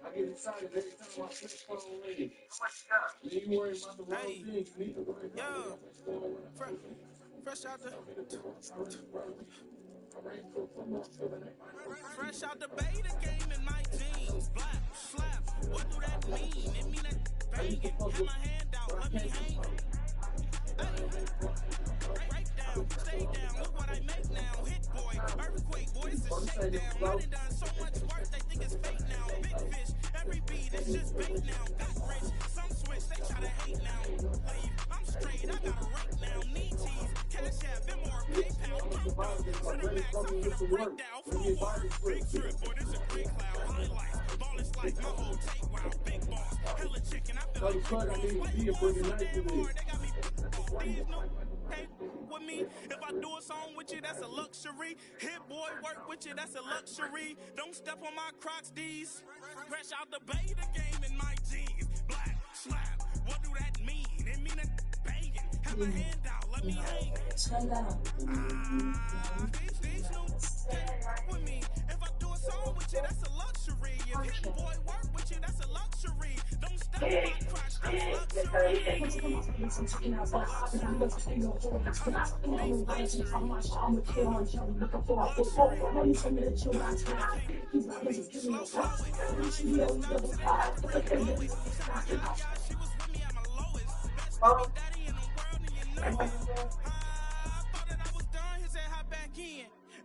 I get excited every time I flip phone ring. You ain't worried about the wrong things. You need to worry about what's going on. Fresh out the beta game in my jeans. Black, slap, what do that mean? It mean that banging. Have my hand out, let me hang. Break down, stay down, look what I make now. Hit boy, earthquake, boy, it's a shakedown. I done done so much work, they think it's fake now. Big fish, every beat, it's just bait now. Got rich, some switch, they try to hate now. Leave, I'm straight, I got a rake now. Need cheese, cash app, them more PayPal. Cinemax, I'm finna break down. Full war, big trip, boy, this a big cloud. Highlights, ball is like my whole take, wow. Big boss, hella chicken, I feel like big boss. Way more, so damn hard, they got me. These no with me. If I do a song with you, that's a luxury. Hit boy, work with you, that's a luxury. Don't step on my Crocs, D's. Fresh out the beta game in my jeans. Black, slap, what do that mean? It mean that banging. Have my hand out, let me hang. These no with me. If I do a song with you, that's a luxury. If hit boy, work with you, that's a luxury. Don't step on my Crocs, that's luxury.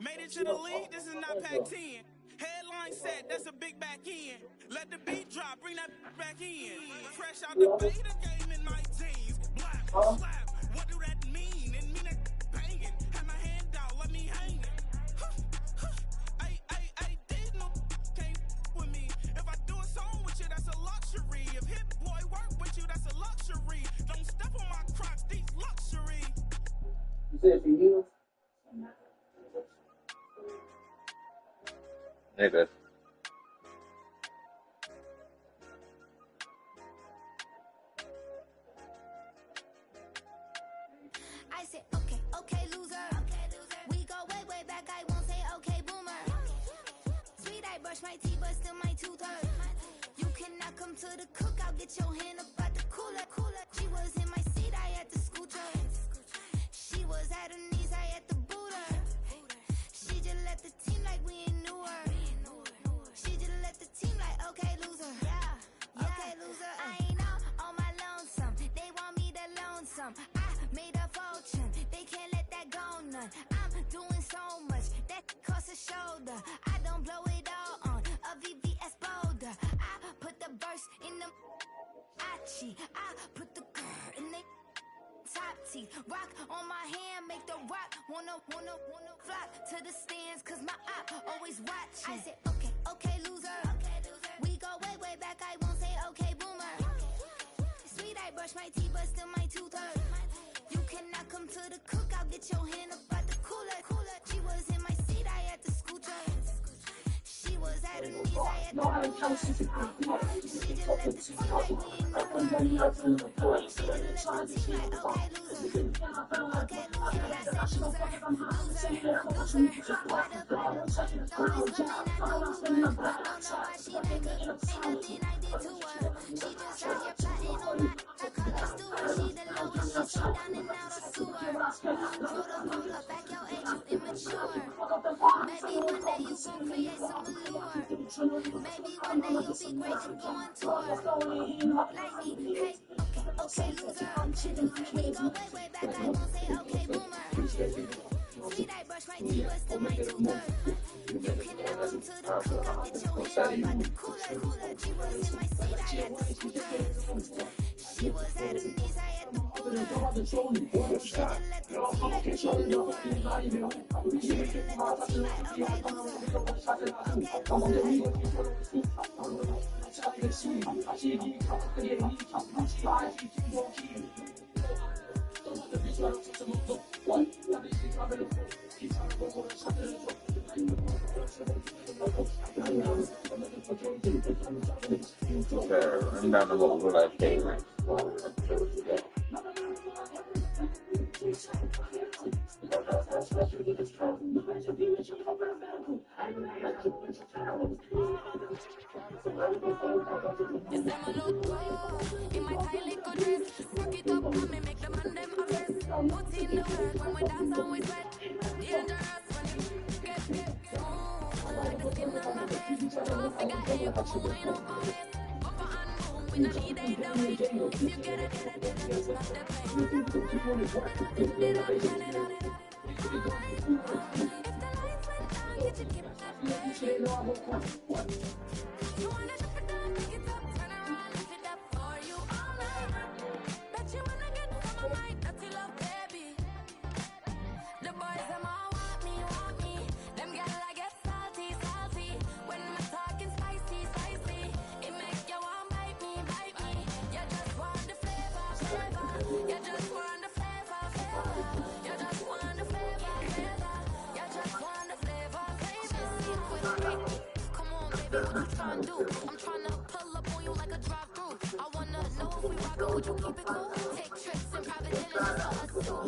Made it to the league, this is not Pac-10. Headline set, that's a big back end. Let the beat drop, bring that back in. Fresh out the beta game in my jeans. Black, slap, what do that mean? It mean that banging. Have my hand out, let me hang it. These no can't with me. If I do a song with you, that's a luxury. If hit boy work with you, that's a luxury. Don't step on my Crocs, these luxury. You said you healed? Hey, Beth. I said, okay, loser. We go way back, I won't say okay, boomer. Sweet, I brush my teeth, but still my tooth hurt. You cannot come to the cookout, get your hand up at the cooler. She was in my seat, I had to scoot her. She was at her knees, I had to boot her. She just left the team like we ain't knew her. She just left the team like, okay, loser. Yeah, okay, loser. I ain't on my lonesome. They want me to loan some. I made a fortune. They can't let that go none. I'm doing so much that costs a shoulder. I don't blow it all on a VVS boulder. I put the verse in the Achi. I put the girl in the top teeth. Rock on my hand, make the rock wanna flock to the stands, cause my op always watching. I said, okay, loser. We go way back, I won't say okay, boomer. Sweet, I brush my teeth, but still my tooth hurt. You cannot come to the cookout, get your hand up at the cooler. She was in my seat, I had to scoot her. She was at her knees, I had to boot her. She just let the team like we ain't know her. She just let the team like, okay, loser. Okay, loser, I said loser. What up, don't listen when I do her. Don't know why she like her. Ain't nothing I did to her. She just out here plotting on my I call her Stewart. She the lowest, she down and out of sewer. Protocol, back your age, you immature. Maybe one day you gon' create some allure. Maybe one day you'll be great and go on tour. Like me, hey, okay, loser. We go way back, I won't say okay, boomer. Sweet, I brush my teeth, but still my tooth hurt. You cannot come to the cookout, get your hand up at the cooler. She was in my seat, I had to scoot her. She was at her knees, I had to boot her. She just let the team like we knew her. She just let the team like, okay, loser. Run down the whole life favorite. You say my look good in my tight little dress. Work it up on me, make the man them obsessed. Put in the work when we dance and we sweat. Dangerous when it get smooth like the skin on my face. Don't figure eight, come on, wind up my waist. Upper and boom, we no need a delay. If you get it, stop the play. Turn it up, turn it up. If the lights went down, get your keep that baby. You wanna drop it down, pick it up, turn around, lift it up for you all night. Bet you wanna get some of my dirty love, baby. The boys them all want me. Them gyal I get salty. When my talking spicy. It make you want bite me. You just want the flavor. You just want the flavor. You just want the flavor. You just want the flavor. Come on, baby, what you tryna do? I'm tryna pull up on you like a drive-through. I wanna know if we rockin', would you keep it cool? Take trips in private dinners just for us two.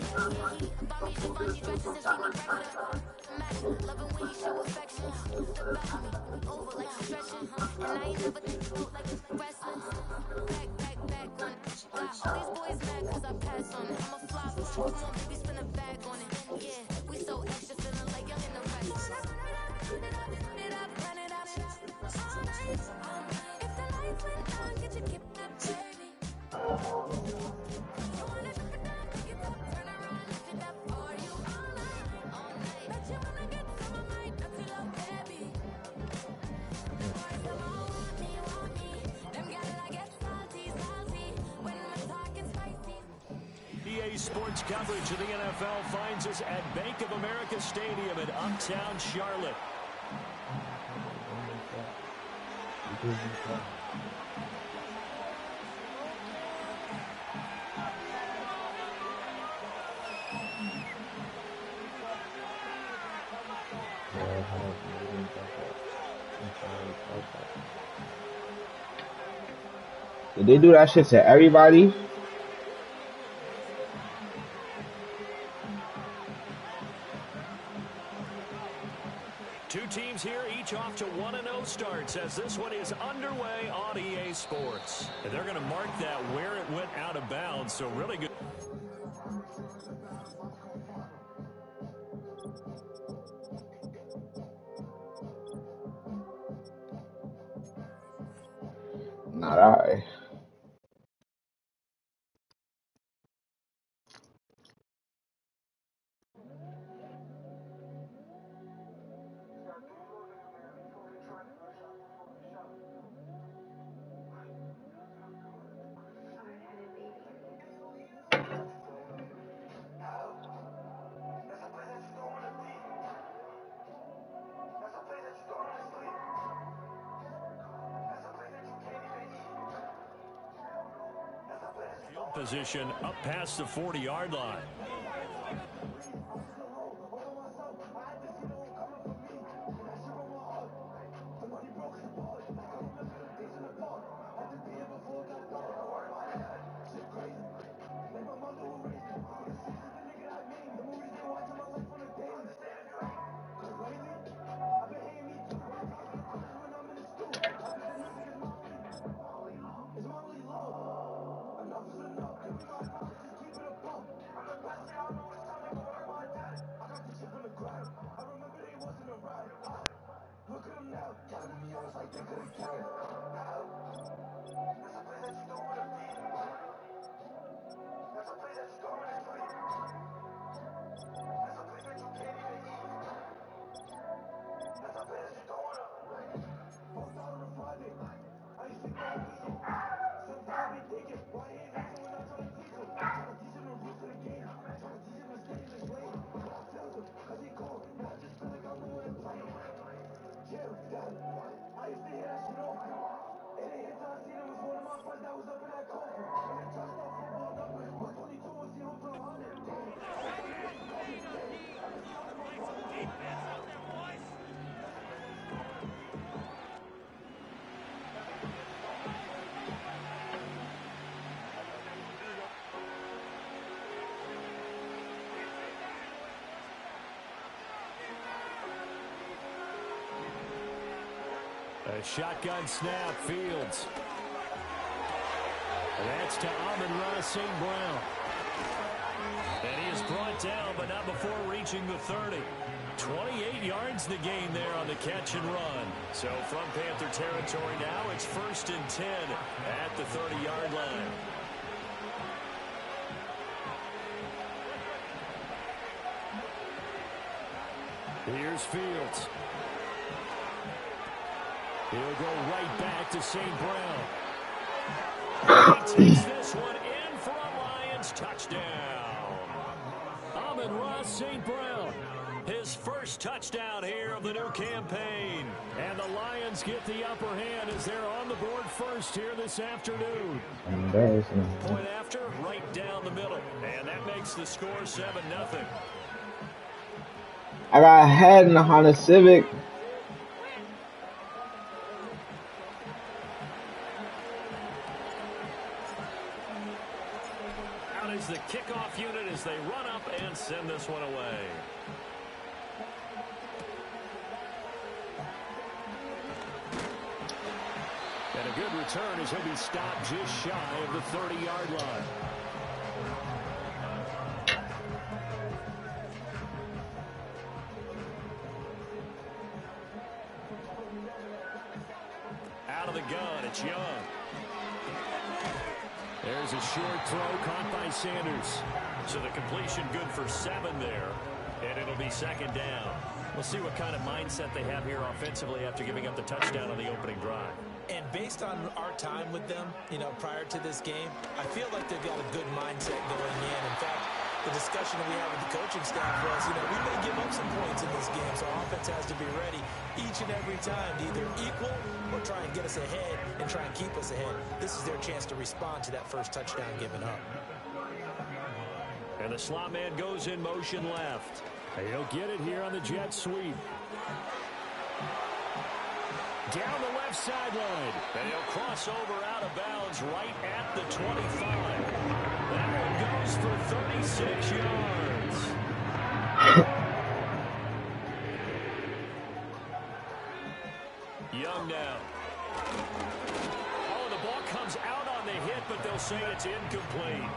Buy me Givenchy dresses and treat me regular. Madden, loving when you show affection. The back of me, over like you stretching. And I ain't never think about like wrestling. Back on it. Got all these boys mad cause I pass on it. I'm a flop, come on baby, spin a bag on it. Yeah, we so extra, feeling like young in the rest. Run it up. All night. If the lights went down, get your keep that baby. You wanna drop it down, pick it up, turn around, lift it up for you all night. Bet you wanna get some of my dirty love, baby. The boys them all want me. Them gyal I get salty. When my talking spicy. EA Sports coverage of the NFL finds us at Bank of America Stadium in Uptown Charlotte. Did they do that shit to everybody? Two teams here, each off to 1-0 starts as this one is underway on EA Sports. And they're going to mark that where it went out of bounds, so really good. Not I. Field position up past the 40-yard line. A shotgun snap, Fields. And that's to Amon-Ra St. Brown. And he is brought down, but not before reaching the 30. 28 yards the gain there on the catch and run. So from Panther territory now, it's 1st and 10 at the 30-yard line. Here's Fields. He'll go right back to St. Brown. He takes this one in for a Lions touchdown. Amon-Ra St. Brown, his first touchdown here of the new campaign. And the Lions get the upper hand as they're on the board first here this afternoon. Point after, right down the middle. And that makes the score 7-0. I got ahead in the Honda Civic. Out is the kickoff unit as they run up and send this one away. And a good return as he'll be stopped just shy of the 30-yard line. Out of the gun, it's Young. There's a short throw caught by Sanders. So the completion good for 7 there. And it'll be 2nd down. We'll see what kind of mindset they have here offensively after giving up the touchdown on the opening drive. And based on our time with them, prior to this game, I feel like they've got a good mindset going in. In fact, the discussion that we had with the coaching staff was, we may give up some points in this game, so offense has to be ready each and every time to either equal or try and get us ahead and try and keep us ahead. This is their chance to respond to that first touchdown given up. And the slot man goes in motion left. He'll get it here on the jet sweep. Down the left sideline. And he'll cross over out of bounds right at the 25. That one goes for 36 yards. Young now. Oh, the ball comes out on the hit, but they'll say it's incomplete.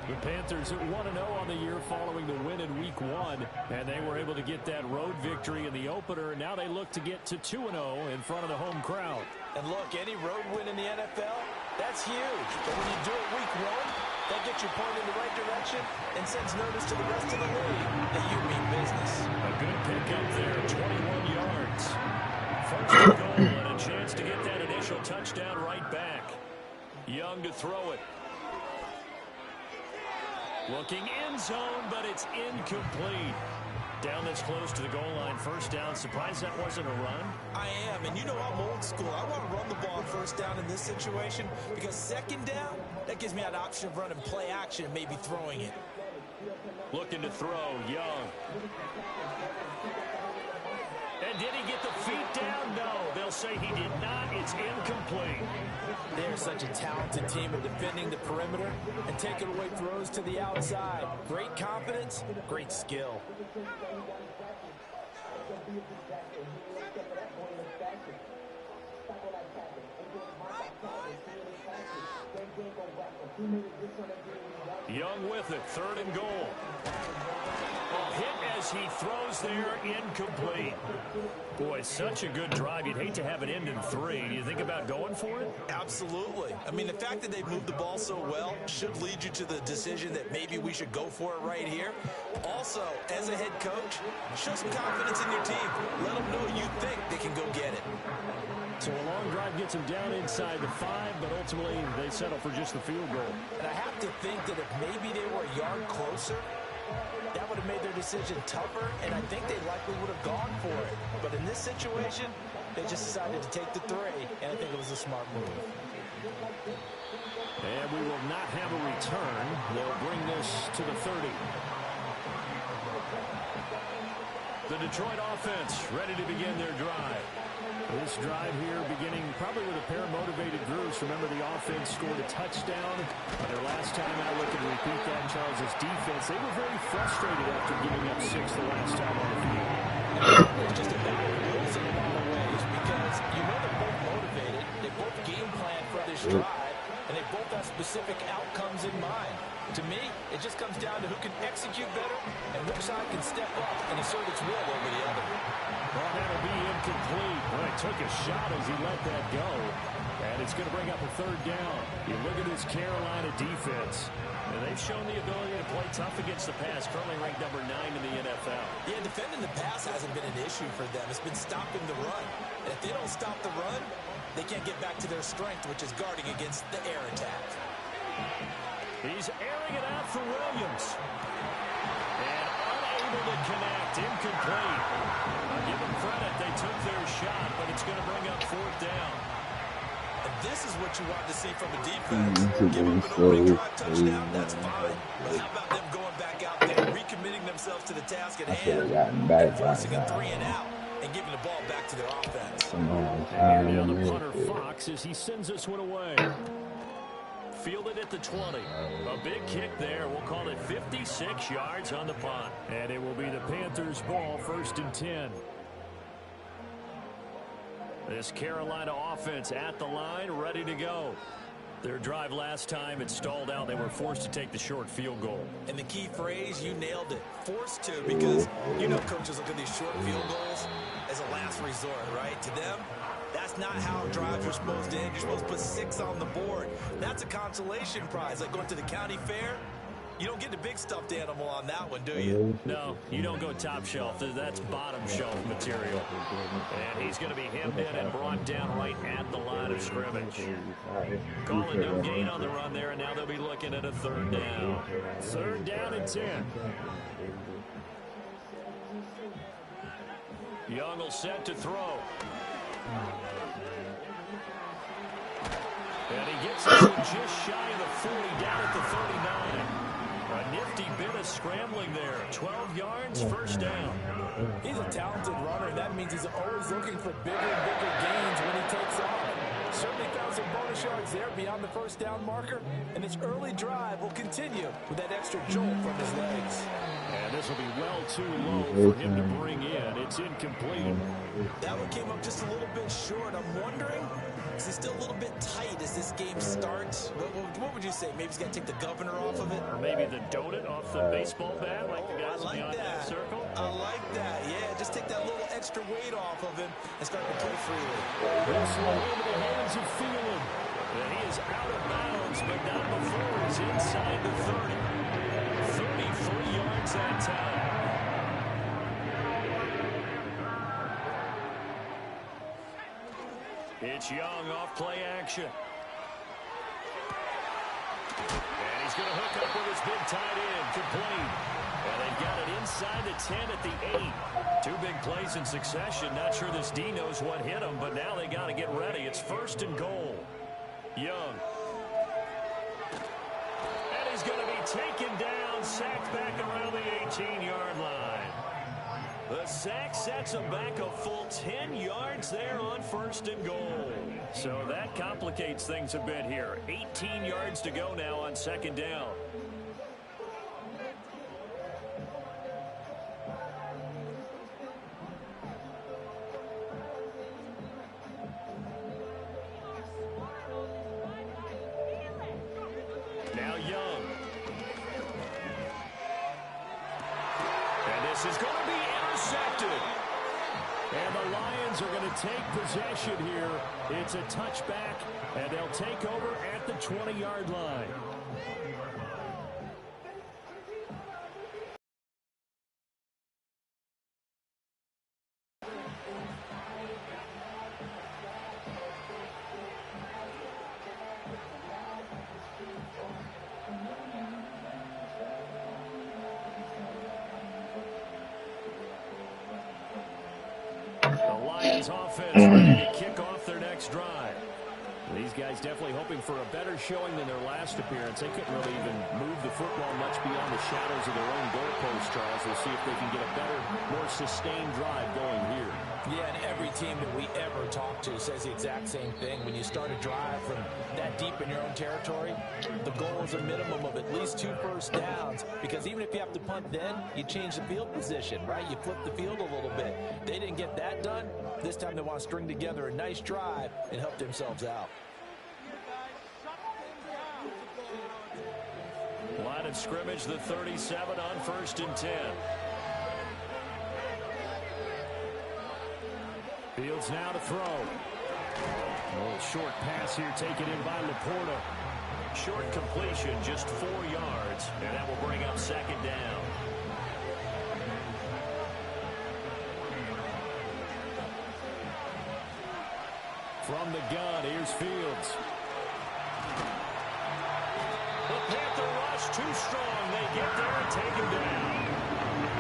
The Panthers at 1-0 on the year following the win in Week 1, and they were able to get that road victory in the opener. Now they look to get to 2-0 in front of the home crowd. And look, any road win in the NFL, that's huge. But when you do it Week 1, that gets you pointed in the right direction and sends notice to the rest of the league that you mean business. A good pickup there, 21 yards. First and goal and a chance to get that initial touchdown right back. Young to throw it. Looking end zone, but it's incomplete. Down this close to the goal line, 1st down. Surprised that wasn't a run? I am, and I'm old school. I want to run the ball on 1st down in this situation because 2nd down, that gives me an option of running play action and maybe throwing it. Looking to throw, Young. And did he get the feet down? No, they'll say he did not. It's incomplete. They're such a talented team at defending the perimeter and taking away throws to the outside. Great confidence, great skill. Young with it, 3rd and goal. A hit as he throws there, incomplete. Boy, such a good drive. You'd hate to have it end in 3. Do you think about going for it? Absolutely. I mean, the fact that they moved the ball so well should lead you to the decision that maybe we should go for it right here. Also, as a head coach, show some confidence in your team. Let them know you think they can go get it. So a long drive gets them down inside the 5, but ultimately they settle for just the field goal. And I have to think that if maybe they were a yard closer, that would have made their decision tougher, and I think they likely would have gone for it. But in this situation, they just decided to take the 3, and I think it was a smart move. And we will not have a return. They'll bring this to the 30. The Detroit offense ready to begin their drive. This drive here beginning probably with a pair of motivated groups. Remember, the offense scored a touchdown. Their last time out, looking to repeat that in Charles' defense. They were very frustrated after giving up 6 the last time on the field. It's just a battle of wills in a lot of ways because you know that It just comes down to who can execute better and which side can step up and assert its will over the other. Well, that'll be incomplete. Boy, took a shot as he let that go. And it's going to bring up a third down. You look at this Carolina defense. And they've shown the ability to play tough against the pass, currently ranked number 9 in the NFL. Yeah, defending the pass hasn't been an issue for them. It's been stopping the run. And if they don't stop the run, they can't get back to their strength, which is guarding against the air attack. He's airing it out for Williams. And unable to connect, incomplete. I'll give them credit, they took their shot, but it's going to bring up fourth down. And this is what you want to see from a defense. Give them an opening drive touchdown, that's fine. But how about them going back out there, recommitting themselves to the task at hand, and forcing a 3 and out, and giving the ball back to their offense. Now the punter Fox as he sends this one away. Fielded at the 20. A big kick there. We'll call it 56 yards on the punt. And it will be the Panthers' ball, 1st and 10. This Carolina offense at the line, ready to go. Their drive last time, it stalled out. They were forced to take the short field goal. And the key phrase, you nailed it. Forced to, because you know coaches look at these short field goals as a last resort, right? To them, that's not how drives are supposed to end. You're supposed to put 6 on the board. That's a consolation prize, like going to the county fair. You don't get the big stuffed animal on that one, do you? No, you don't go top shelf. That's bottom shelf material. And he's going to be hemmed in and brought down right at the line of scrimmage. Calling no gain on the run there, and now they'll be looking at a 3rd down. 3rd down and 10. Young will set to throw. And he gets this one just shy of the 40, down at the 39. A nifty bit of scrambling there. 12 yards, 1st down. He's a talented runner, and that means he's always looking for bigger and bigger gains when he takes off. Certainly found some bonus yards there beyond the 1st down marker, and this early drive will continue with that extra jolt from his legs. And this will be well too low for him to bring in. It's incomplete. That one came up just a little bit short. I'm wondering, is he still a little bit tight as this game starts? What would you say? Maybe he's got to take the governor off of it? Or maybe the donut off the baseball bat, like the guys beyond that circle? I like that. Yeah, just take that little extra weight off of him and start to play freely. This one into the hands of Phelan. And he is out of bounds, but not before he's inside the 30. 33 yards that time. It's Young off play action. And he's going to hook up with his big tight end, complete. And they've got it inside the 10 at the 8. 2 big plays in succession. Not sure this D knows what hit him, but now they got to get ready. It's 1st and goal. Young. And he's going to be taken down, sacked back around the 18-yard line. The sack sets him back a full 10 yards there on 1st and goal. So that complicates things a bit here. 18 yards to go now on 2nd down. Now Young. And this is going to be intercepted. And the Lions are going to take possession here. It's a touchback, and they'll take over at the 20-yard line. Offense ready to kick off their next drive. These guys definitely hoping for a better showing than their last appearance. They couldn't really even move the football much beyond the shadows of their own goalpost, Charles. We'll see if they can get a better, more sustained drive going here. Yeah, and every team that we ever talk to says the exact same thing. When you start a drive from that deep in your own territory, the goal is a minimum of at least 2 first downs, because even if you have to punt then, you change the field position, right? You flip the field a little bit. They didn't get that done. This time they want to string together a nice drive and help themselves out. Line of scrimmage, the 37 on 1st and 10. Fields now to throw. A little short pass here taken in by Laporta. Short completion, just 4 yards, and that will bring up 2nd down. From the gun, here's Fields. The Panther rush too strong. They get there and take him down.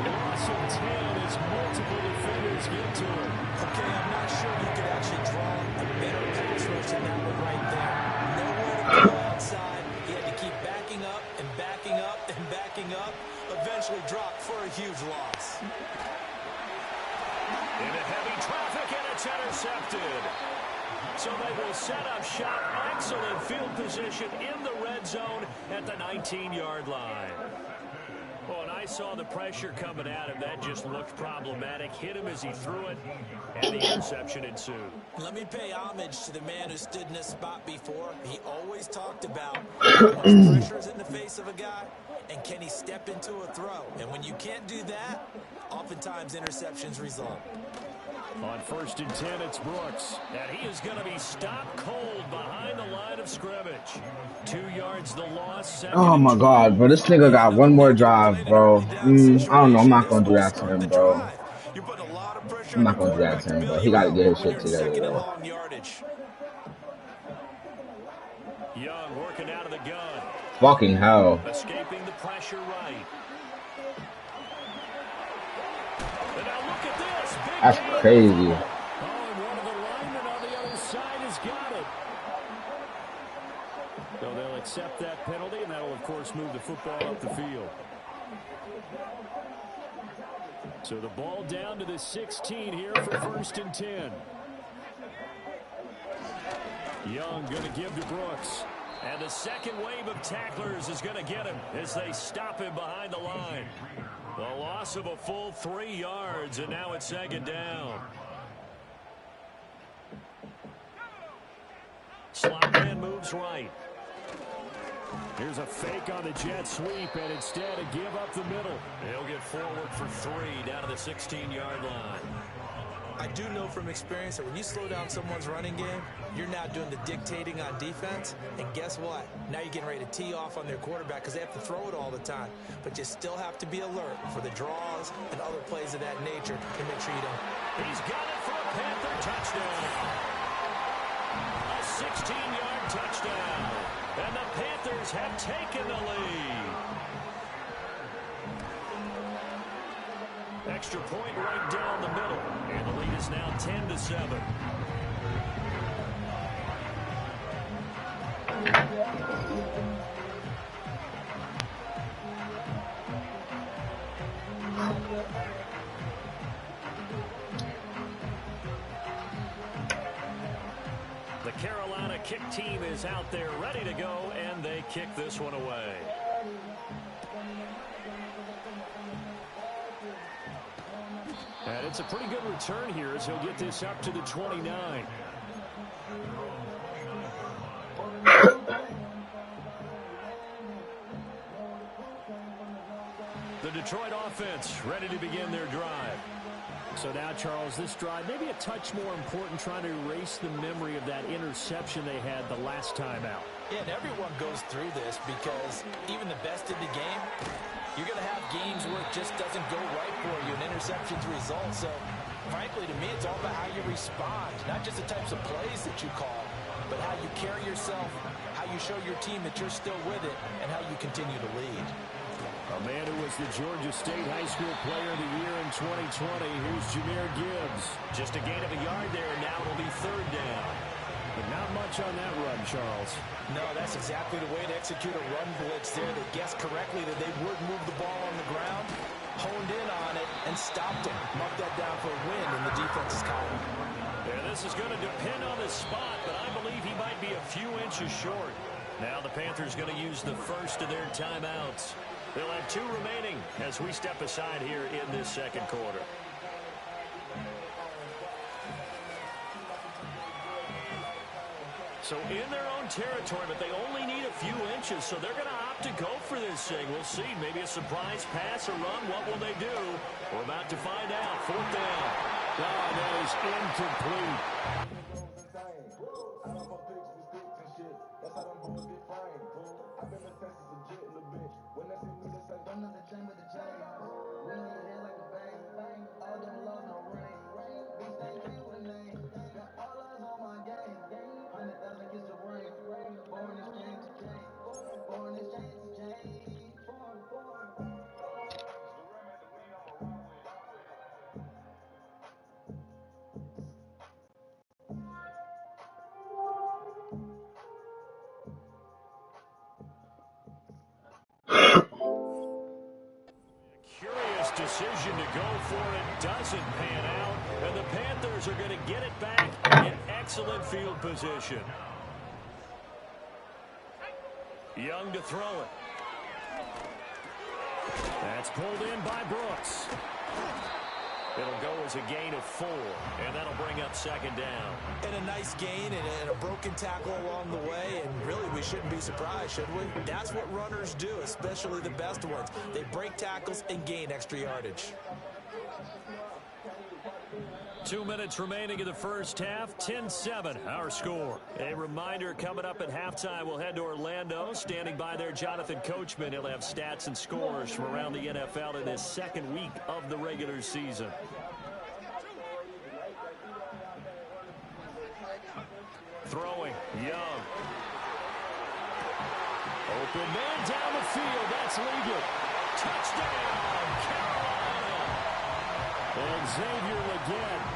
Loss of 10 as multiple defenders get to him. Okay, I'm not sure you could actually draw a better pass rush than that one right there. Nowhere to go outside. He had to keep backing up and backing up and backing up. Eventually dropped for a huge loss. Into heavy traffic, and it's intercepted. So they will set up shop. Excellent field position in the red zone at the 19-yard line. Well, and I saw the pressure coming at him. That just looked problematic. Hit him as he threw it, and the interception ensued. Let me pay homage to the man who stood in this spot before. He always talked about how much pressure is in the face of a guy, and can he step into a throw? And when you can't do that, oftentimes interceptions result. On 1st and 10, it's Brooks. And he is going to be stopped cold behind the line of scrimmage. 2 yards the loss. Oh my God, bro. This nigga got one more drive, bro. I don't know. I'm not going to do that to him, bro. I'm not going to do that to him, bro. He got to get his shit together, bro. Young working out of the gun. Fucking hell. Escaping the pressure right. And now look at this. That's crazy. Oh, and one of the linemen on the other side has got it. So they'll accept that penalty, and that will, of course, move the football up the field. So the ball down to the 16 here for 1st and 10. Young going to give to Brooks. And the second wave of tacklers is going to get him as they stop him behind the line. The loss of a full 3 yards, and now it's 2nd down. Slot man moves right. Here's a fake on the jet sweep, and instead a give up the middle. He'll get forward for 3 down to the 16-yard line. I do know from experience that when you slow down someone's running game, you're now doing the dictating on defense. And guess what? Now you're getting ready to tee off on their quarterback because they have to throw it all the time. But you still have to be alert for the draws and other plays of that nature to make sure you don't. He's got it for a Panther touchdown. A 16-yard touchdown. And the Panthers have taken the lead. Extra point right down the middle. And the lead is now 10-7. The Carolina kick team is out there ready to go, and they kick this one away. And it's a pretty good return here as he'll get this up to the 29. The Detroit offense ready to begin their drive. So now, Charles, this drive maybe a touch more important, trying to erase the memory of that interception they had the last time out. Yeah, and everyone goes through this because even the best in the game, you're going to have games where it just doesn't go right for you, and interceptions result. So, frankly, to me, it's all about how you respond, not just the types of plays that you call, but how you carry yourself, how you show your team that you're still with it, and how you continue to lead. A man who was the Georgia State High School Player of the Year in 2020. Here's Jahmyr Gibbs. Just a gain of a yard there, and now it'll be 3rd down. But not much on that run, Charles. No, that's exactly the way to execute a run blitz there. They guessed correctly that they would move the ball on the ground, honed in on it, and stopped him. Marked that down for a win in the defense's column. Yeah, this is going to depend on the spot, but I believe he might be a few inches short. Now the Panthers going to use the first of their timeouts. They'll have 2 remaining as we step aside here in this second quarter. So in their own territory, but they only need a few inches, so they're going to opt to go for this thing. We'll see. Maybe a surprise pass or run. What will they do? We're about to find out. 4th down. Oh, that is incomplete. Curious decision to go for it. Doesn't pan out. And the Panthers are going to get it back in excellent field position. Young to throw it. That's pulled in by Brooks. It'll go as a gain of 4, and that'll bring up 2nd down. And a nice gain and a broken tackle along the way, and really we shouldn't be surprised, should we? That's what runners do, especially the best ones. They break tackles and gain extra yardage. 2 minutes remaining in the first half, 10-7, our score. A reminder, coming up at halftime, we'll head to Orlando. Standing by there, Jonathan Coachman. He'll have stats and scores from around the NFL in his 2nd week of the regular season. Throwing, Young. Open man down the field, that's legal. Touchdown, Carolina! And Xavier Legette,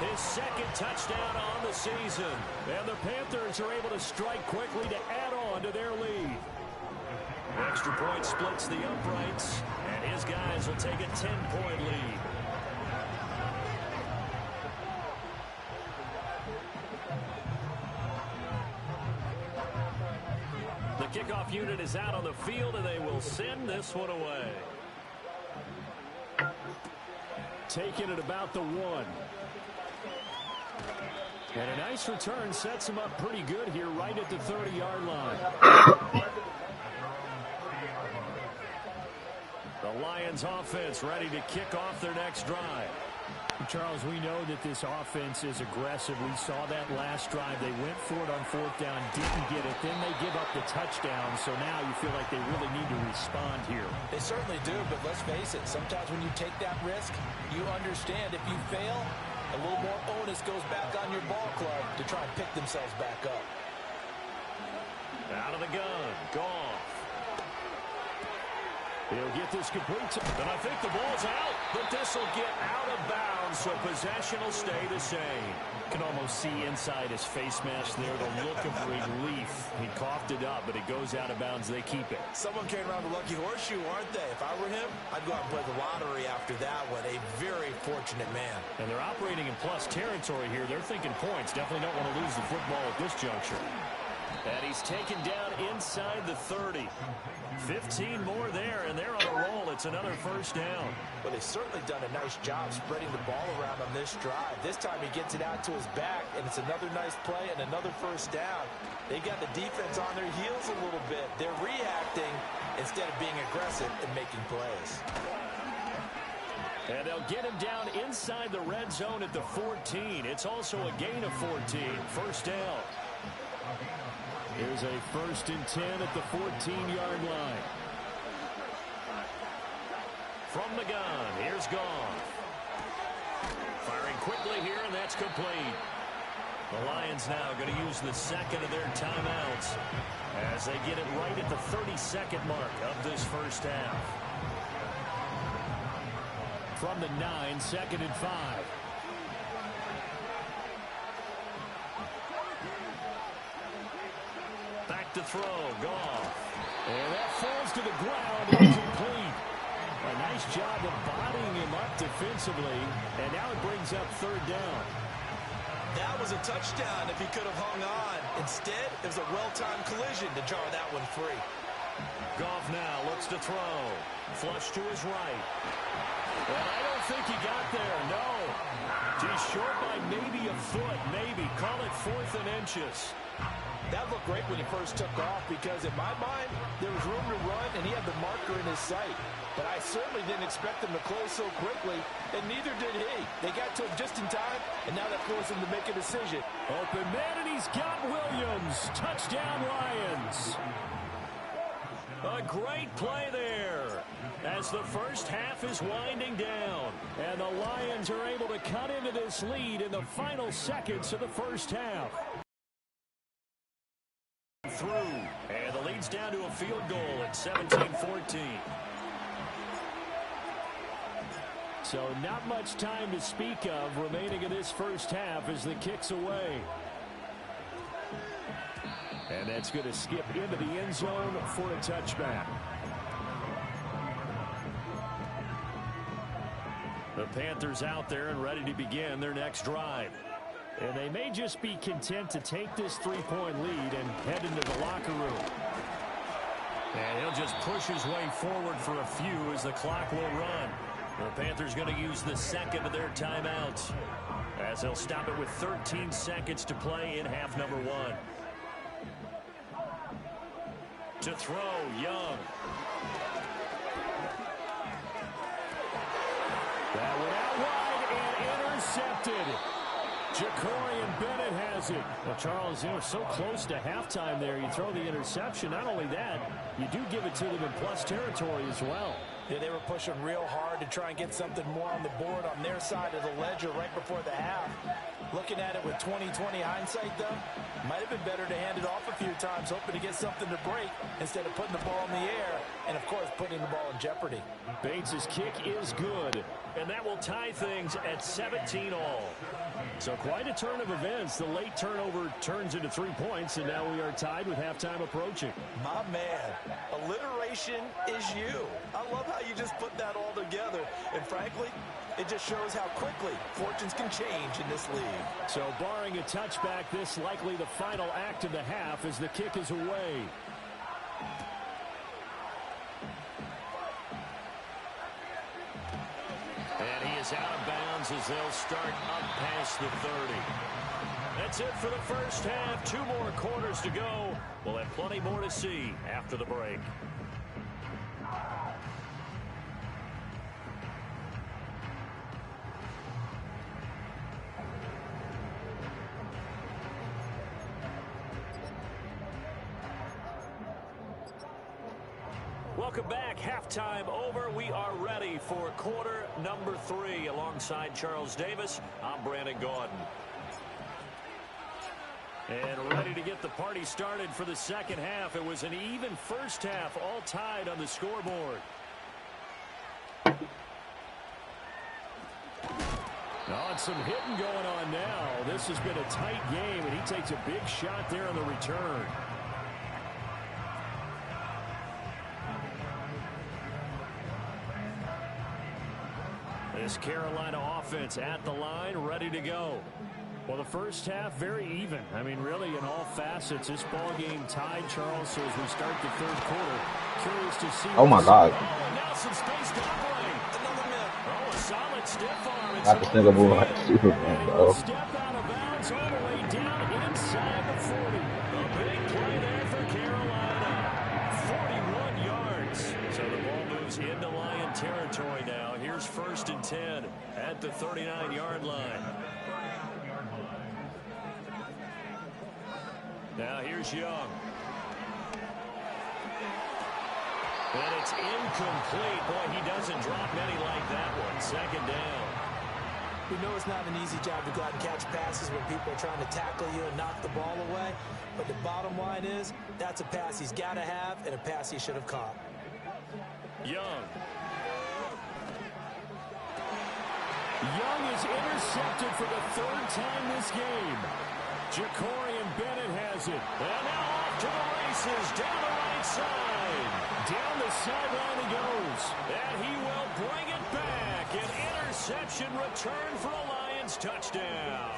his 2nd touchdown on the season. And the Panthers are able to strike quickly to add on to their lead. Extra point splits the uprights, and his guys will take a 10-point lead. The kickoff unit is out on the field, and they will send this one away. Taking it about the 1. And a nice return sets them up pretty good here right at the 30-yard line. The Lions offense ready to kick off their next drive. Charles, we know that this offense is aggressive. We saw that last drive. They went for it on 4th down, didn't get it. Then they give up the touchdown. So now you feel like they really need to respond here. They certainly do, but let's face it. Sometimes when you take that risk, you understand if you fail, a little more onus goes back on your ball club to try and pick themselves back up. Out of the gun, Goff. He'll get this complete, and I think the ball's out, but this will get out of bounds, so possession will stay the same. You can almost see inside his face mask there the look of relief. He coughed it up, but it goes out of bounds. They keep it. Someone carrying around the lucky horseshoe, aren't they? If I were him, I'd go out and play the lottery after that one. A very fortunate man. And they're operating in plus territory here. They're thinking points. Definitely don't want to lose the football at this juncture. And he's taken down inside the 30. 15 more there, and they're on a roll. It's another 1st down. Well, they've certainly done a nice job spreading the ball around on this drive. This time he gets it out to his back, and it's another nice play and another 1st down. They got the defense on their heels a little bit. They're reacting instead of being aggressive and making plays. And they'll get him down inside the red zone at the 14. It's also a gain of 14. 1st down. Here's a 1st and 10 at the 14-yard line. From the gun, here's Goff. Firing quickly here, and that's complete. The Lions now going to use the 2nd of their timeouts as they get it right at the 32nd mark of this 1st half. From the 9, 2nd and 5. Back to throw, Goff. And that falls to the ground, incomplete. A nice job of bodying him up defensively, and now it brings up 3rd down. That was a touchdown if he could have hung on. Instead, it was a well-timed collision to jar that one free. Goff now looks to throw. Flush to his right. And I don't think he got there, no. He's short by maybe a foot, maybe. Call it 4th and inches. That looked great when he first took off because, in my mind, there was room to run, and he had the marker in his sight. But I certainly didn't expect him to close so quickly, and neither did he. They got to him just in time, and now that forced him to make a decision. Open man, and he's got Williams. Touchdown, Lions. A great play there as the first half is winding down. And the Lions are able to cut into this lead in the final seconds of the first half. Through, and the lead's down to a field goal at 17-14. So not much time to speak of remaining in this first half as the kick's away. And that's going to skip into the end zone for a touchback. The Panthers out there and ready to begin their next drive. And they may just be content to take this three-point lead and head into the locker room. And he'll just push his way forward for a few as the clock will run. The Panthers going to use the second of their timeouts as they'll stop it with 13 seconds to play in half number 1. To throw, Young. That went out wide and intercepted. Jacorian Bennett has it. Well, Charles, so close to halftime there. You throw the interception. Not only that, you do give it to them in plus territory as well. Yeah, they were pushing real hard to try and get something more on the board on their side of the ledger right before the half. Looking at it with 20/20 hindsight, though, might have been better to hand it off a few times, hoping to get something to break instead of putting the ball in the air and, of course, putting the ball in jeopardy. Bates' kick is good, and that will tie things at 17 all. So quite a turn of events. The late turnover turns into 3 points, and now we are tied with halftime approaching. My man, alliteration is you. I love how you just put that all together. And frankly, it just shows how quickly fortunes can change in this league. So barring a touchback, this likely the final act of the half as the kick is away. And he is out of bounds as they'll start up past the 30. That's it for the first half. 2 more quarters to go. We'll have plenty more to see after the break. Welcome back. Halftime over. We are ready for quarter number 3. Alongside Charles Davis, I'm Brandon Gaudin. And ready to get the party started for the second half. It was an even first half, all tied on the scoreboard. Oh, and some hitting going on now. This has been a tight game, and he takes a big shot there on the return. This Carolina offense at the line, ready to go. Well, the first half, very even. I mean, really, in all facets, this ball game tied, Charles. So as we start the third quarter, curious to see. Oh, my God. Oh, and now some space to operate. Another minute. Oh, a solid stiff arm. Got this nigga moving like Superman, bro. Step out of bounds all the way down inside the 40. A big play there for Carolina. 41 yards. So the ball moves into Lion territory now. Here's 1st and 10 at the 39-yard line. Now here's Young. And it's incomplete. Boy, he doesn't drop many like that one. 2nd down. We know it's not an easy job to go out and catch passes when people are trying to tackle you and knock the ball away. But the bottom line is, that's a pass he's got to have and a pass he should have caught. Young. Young is intercepted for the 3rd time this game. Jacorian Bennett has it. And now off to the races, down the right side. Down the sideline he goes. And he will bring it back. An interception return for a Lions touchdown.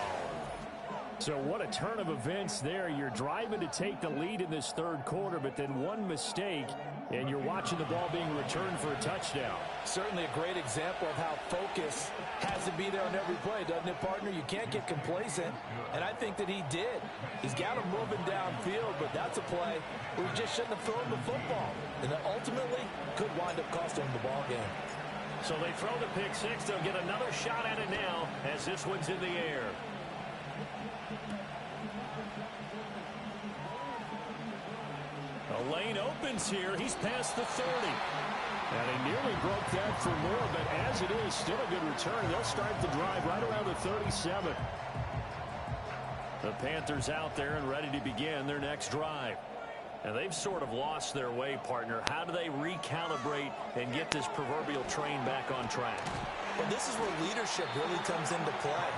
So what a turn of events there. You're driving to take the lead in this third quarter, but then one mistake, and you're watching the ball being returned for a touchdown. Certainly a great example of how focus has to be there on every play, doesn't it, partner? You can't get complacent, and I think that he did. He's got him moving downfield, but that's a play where he just shouldn't have thrown the football, and that ultimately could wind up costing him the ball game. So they throw the pick six. They'll get another shot at it now as this one's in the air. A lane opens here. He's past the 30. And he nearly broke that for more, but as it is, still a good return. They'll start the drive right around the 37. The Panthers out there and ready to begin their next drive. And they've sort of lost their way, partner. How do they recalibrate and get this proverbial train back on track? Well, this is where leadership really comes into play.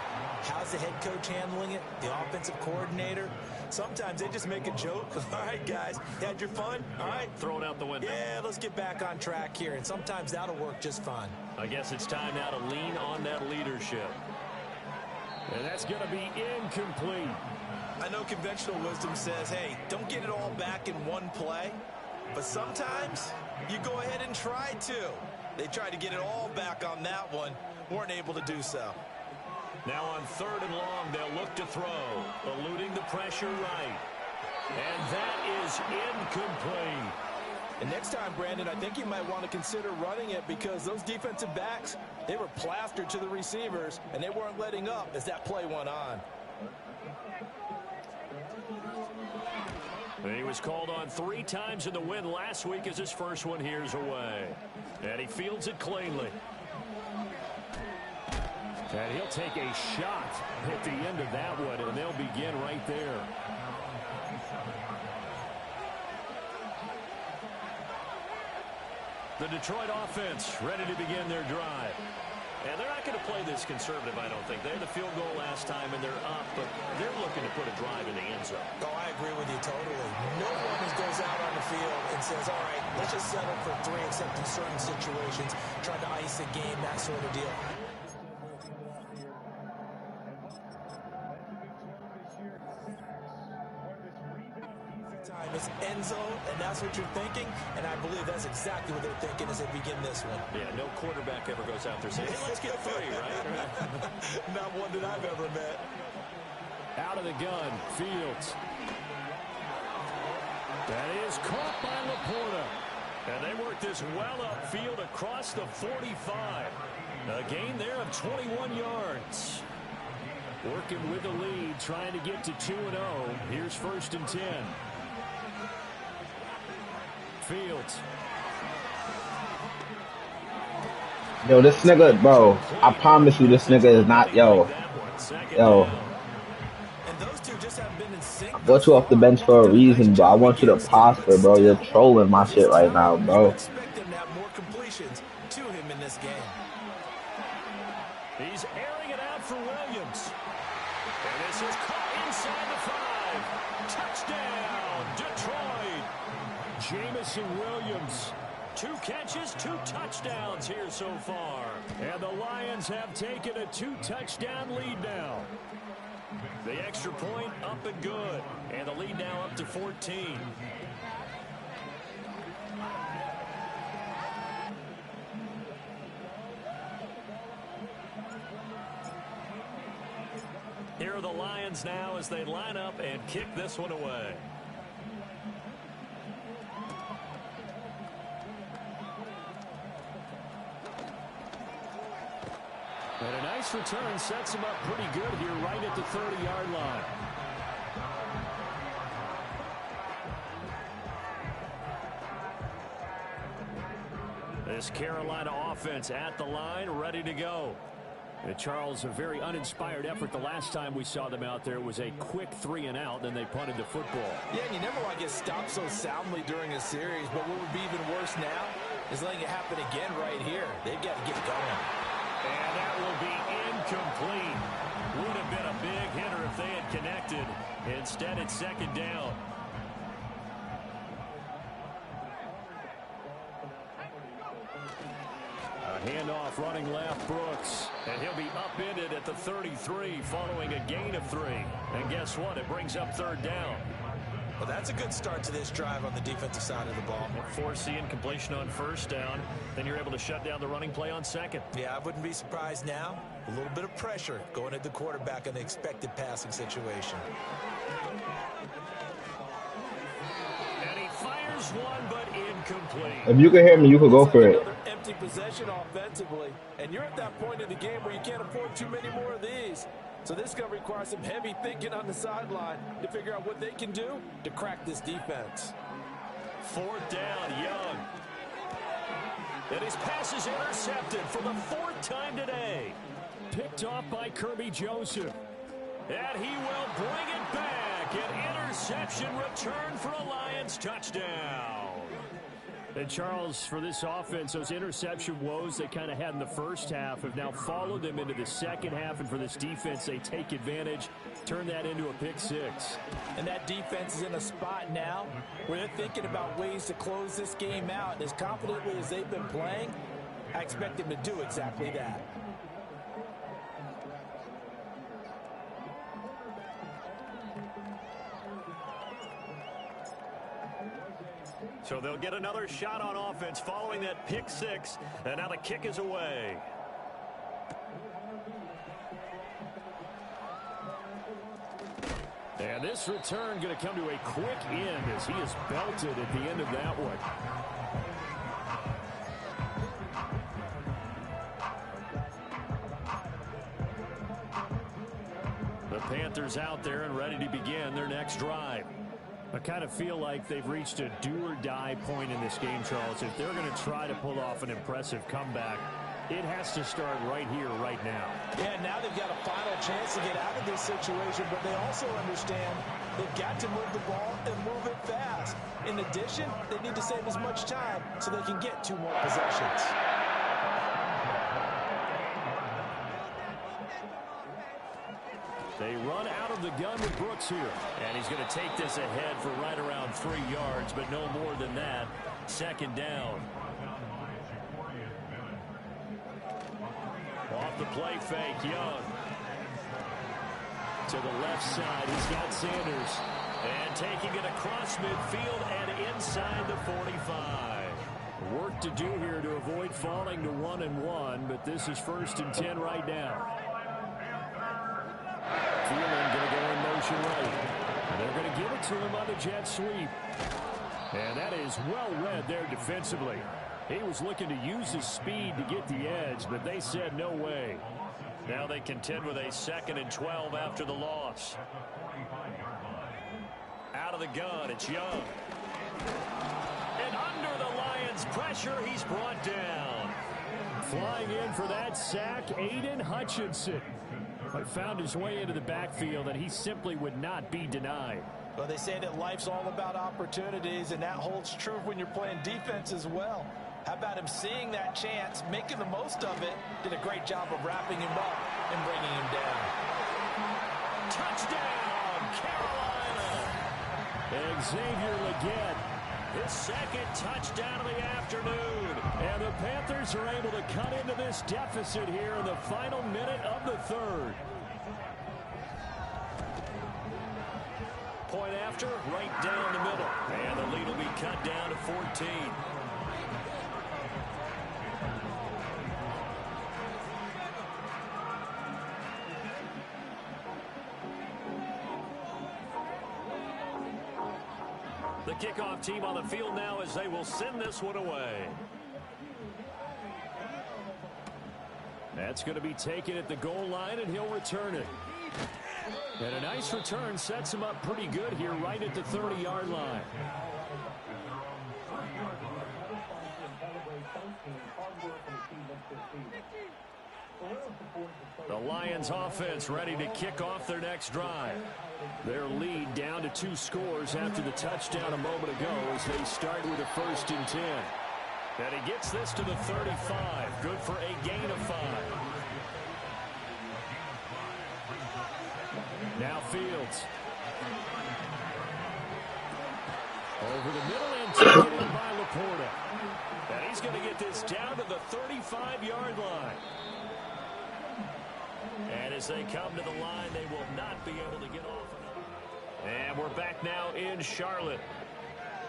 How's the head coach handling it? The offensive coordinator? Sometimes they just make a joke. All right, guys, had your fun? All right. Throw it out the window. Yeah, let's get back on track here. And sometimes that'll work just fine. I guess it's time now to lean on that leadership. And that's going to be incomplete. I know conventional wisdom says, hey, don't get it all back in one play. But sometimes you go ahead and try to. They tried to get it all back on that one. Weren't able to do so. Now on 3rd and long, they'll look to throw, eluding the pressure right. And that is incomplete. And next time, Brandon, I think you might want to consider running it because those defensive backs, they were plastered to the receivers, and they weren't letting up as that play went on. He was called on 3 times in the win last week as his first one here's away. And he fields it cleanly. And he'll take a shot at the end of that one, and they'll begin right there. The Detroit offense ready to begin their drive. And they're not going to play this conservative, I don't think. They had the field goal last time, and they're up, but they're looking to put a drive in the end zone. Oh, I agree with you totally. No one goes out on the field and says, all right, let's just settle for 3 except in certain situations, trying to ice a game, that sort of deal. It's end zone, and that's what you're thinking, and I believe that's exactly what they're thinking as they begin this one. Yeah, no quarterback ever goes out there saying, hey, let's get 3, right? Not one that I've ever met. Out of the gun, Fields. That is caught by Laporta. And they work this well upfield across the 45. A gain there of 21 yards. Working with the lead, trying to get to 2-0. Here's 1st and 10. Fields. Yo, this nigga, bro, I promise you this nigga is not, yo. And those two just have been in sync. I brought you off the bench for a reason, bro. I want you to prosper, bro. You're trolling my shit right now, bro. Expect him to have more completions to him in this game. He's airing it out for Williams. And this is caught inside the 5. Touchdown, Detroit. Jamison Williams. 2 catches, 2 touchdowns here so far. And the Lions have taken a 2-touchdown lead now. The extra point up and good. And the lead now up to 14. Here are the Lions now as they line up and kick this one away. And a nice return sets him up pretty good here right at the 30-yard line. This Carolina offense at the line, ready to go. And Charles, a very uninspired effort the last time we saw them out there. It was a quick 3 and out, then they punted the football. Yeah, and you never want to get stopped so soundly during a series, but what would be even worse now is letting it happen again right here. They've got to get going. And that will be incomplete. Would have been a big hitter if they had connected. Instead, it's 2nd down. A handoff running left, Brooks. And he'll be upended at the 33 following a gain of 3. And guess what? It brings up 3rd down. Well, that's a good start to this drive on the defensive side of the ball. Force the incompletion on 1st down. Then you're able to shut down the running play on 2nd. Yeah, I wouldn't be surprised now. A little bit of pressure going at the quarterback in an expected passing situation. And he fires one, but incomplete. If you could hear me, you could go for it. Another empty possession offensively. And you're at that point in the game where you can't afford too many more of these. So this is going to require some heavy thinking on the sideline to figure out what they can do to crack this defense. 4th down, Young. And his pass is intercepted for the 4th time today. Picked off by Kirby Joseph. And he will bring it back. An interception return for a Lions touchdown. And Charles, for this offense, those interception woes they kind of had in the first half have now followed them into the second half. And for this defense, they take advantage, turn that into a pick 6. And that defense is in a spot now where they're thinking about ways to close this game out. And as confidently as they've been playing, I expect them to do exactly that. So they'll get another shot on offense following that pick 6. And now the kick is away. And this return going to come to a quick end as he is belted at the end of that one. The Panthers out there and ready to begin their next drive. I kind of feel like they've reached a do-or-die point in this game, Charles. If they're going to try to pull off an impressive comeback, it has to start right here, right now. Yeah, now they've got a final chance to get out of this situation, but they also understand they've got to move the ball and move it fast. In addition, they need to save as much time so they can get 2 more possessions. They run out of the gun with Brooks here. And he's going to take this ahead for right around 3 yards, but no more than that. 2nd down. Off the play fake, Young. To the left side, he's got Sanders. And taking it across midfield and inside the 45. Work to do here to avoid falling to 1-1, but this is 1st and 10 right now. Thielen going to go in motion right. And they're going to give it to him on the jet sweep. And that is well read there defensively. He was looking to use his speed to get the edge, but they said no way. Now they contend with a 2nd and 12 after the loss. Out of the gun, it's Young. And under the Lions' pressure, he's brought down. Flying in for that sack, Aiden Hutchinson. But found his way into the backfield, and he simply would not be denied. Well, they say that life's all about opportunities, and that holds true when you're playing defense as well. How about him seeing that chance, making the most of it, did a great job of wrapping him up and bringing him down. Touchdown, Carolina! Xavier Legette, his 2nd touchdown of the afternoon. And the Panthers are able to cut into this deficit here in the final minute of the 3rd. Point after, right down the middle. And the lead will be cut down to 14. The kickoff team on the field now as they will send this one away. That's going to be taken at the goal line, and he'll return it. And a nice return sets him up pretty good here right at the 30-yard line. The Lions offense ready to kick off their next drive. Their lead down to 2 scores after the touchdown a moment ago as they start with a 1st and 10. And he gets this to the 35. Good for a gain of 5. Now Fields. Over the middle and taken in by Laporta. And he's going to get this down to the 35-yard line. And as they come to the line, they will not be able to get off. And we're back now in Charlotte.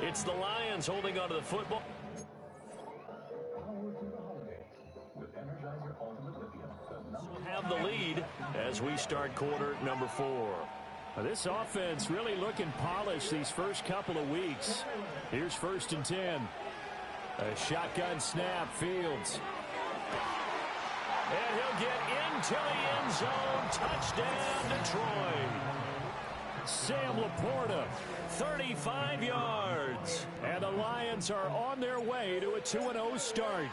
It's the Lions holding onto the football. We'll have the lead as we start quarter number 4. Well, this offense really looking polished these first couple of weeks. Here's 1st and 10. A shotgun snap, Fields. And he'll get into the end zone. Touchdown, Detroit. Sam Laporta, 35 yards. And the Lions are on their way to a 2-0 start.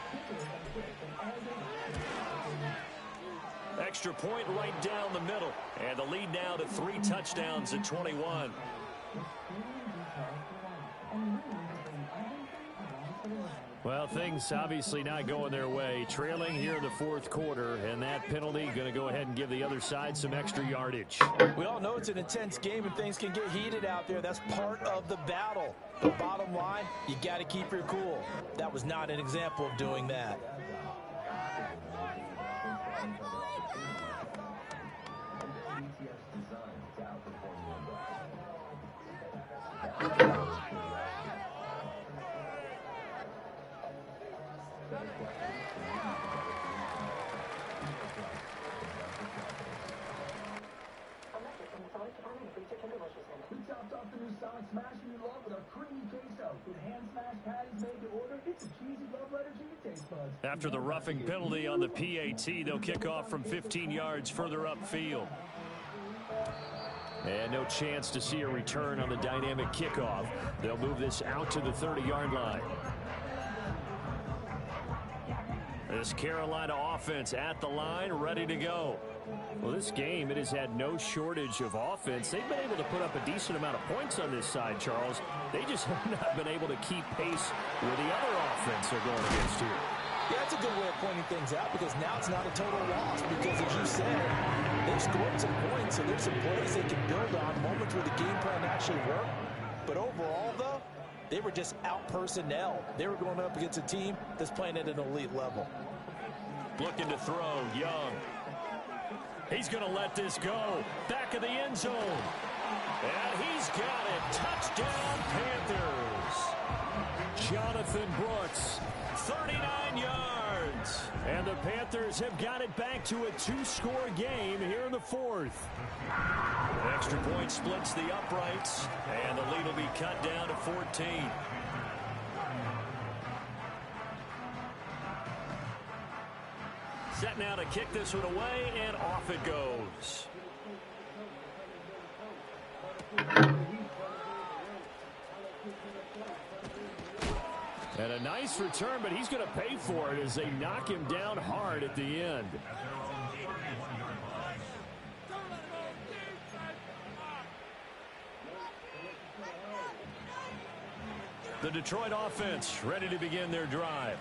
Extra point right down the middle. And the lead now to 3 touchdowns at 21. Well, things obviously not going their way. Trailing here in the 4th quarter, and that penalty going to go ahead and give the other side some extra yardage. We all know it's an intense game and things can get heated out there. That's part of the battle. But bottom line, you got to keep your cool. That was not an example of doing that. After the roughing penalty on the PAT, they'll kick off from 15 yards further upfield. And no chance to see a return on the dynamic kickoff. They'll move this out to the 30-yard line. This Carolina offense at the line, ready to go. Well, this game, it has had no shortage of offense. They've been able to put up a decent amount of points on this side, Charles. They just have not been able to keep pace with the other offense they're going against here. Yeah, that's a good way of pointing things out because now it's not a total loss because, as you said, they've scored some points, so there's some plays they can build on, moments where the game plan actually worked. But overall, though, they were just out-personnel. They were going up against a team that's playing at an elite level. Looking to throw, Young. He's going to let this go. Back of the end zone. And he's got it. Touchdown, Panthers. Jonathan Brooks, 39 yards. And the Panthers have got it back to a 2-score game here in the 4th. An extra point splits the uprights. And the lead will be cut down to 14. Set now to kick this one away, and off it goes. And a nice return, but he's going to pay for it as they knock him down hard at the end. The Detroit offense ready to begin their drive.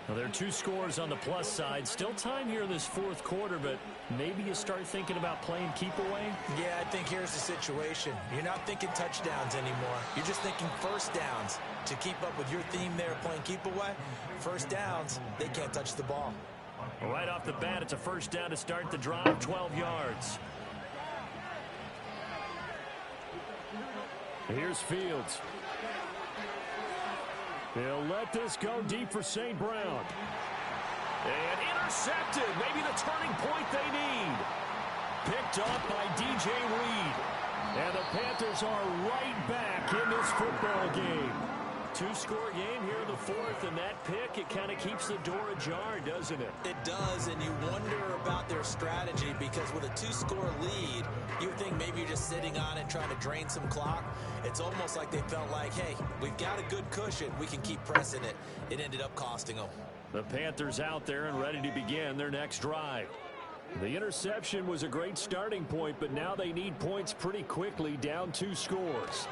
Well, there are 2 scores on the plus side. Still time here in this 4th quarter, but maybe you start thinking about playing keep away? Yeah, I think here's the situation. You're not thinking touchdowns anymore. You're just thinking first downs. To keep up with your theme there, playing keep away, first downs, they can't touch the ball. Right off the bat, it's a first down to start the drive, 12 yards. Here's Fields. He'll let this go deep for St. Brown. And intercepted. Maybe the turning point they need. Picked up by DJ Reed. And the Panthers are right back in this football game. 2-score game here in the 4th, and that pick, it kind of keeps the door ajar, doesn't it? It does, and you wonder about their strategy because with a 2-score lead, you would think maybe you're just sitting on it trying to drain some clock. It's almost like they felt like, hey, we've got a good cushion. We can keep pressing it. It ended up costing them. The Panthers out there and ready to begin their next drive. The interception was a great starting point, but now they need points pretty quickly, down 2 scores.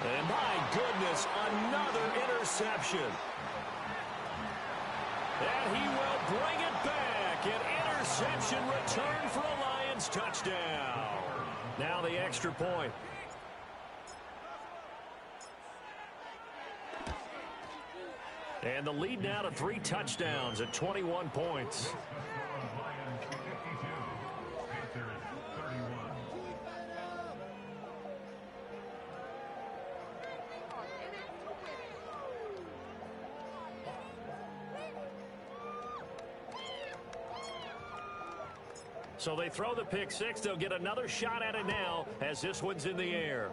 And my goodness, another interception. And he will bring it back. An interception return for a Lions touchdown. Now the extra point. And the lead now to 3 touchdowns at 21 points. So they throw the pick six. They'll get another shot at it now as this one's in the air.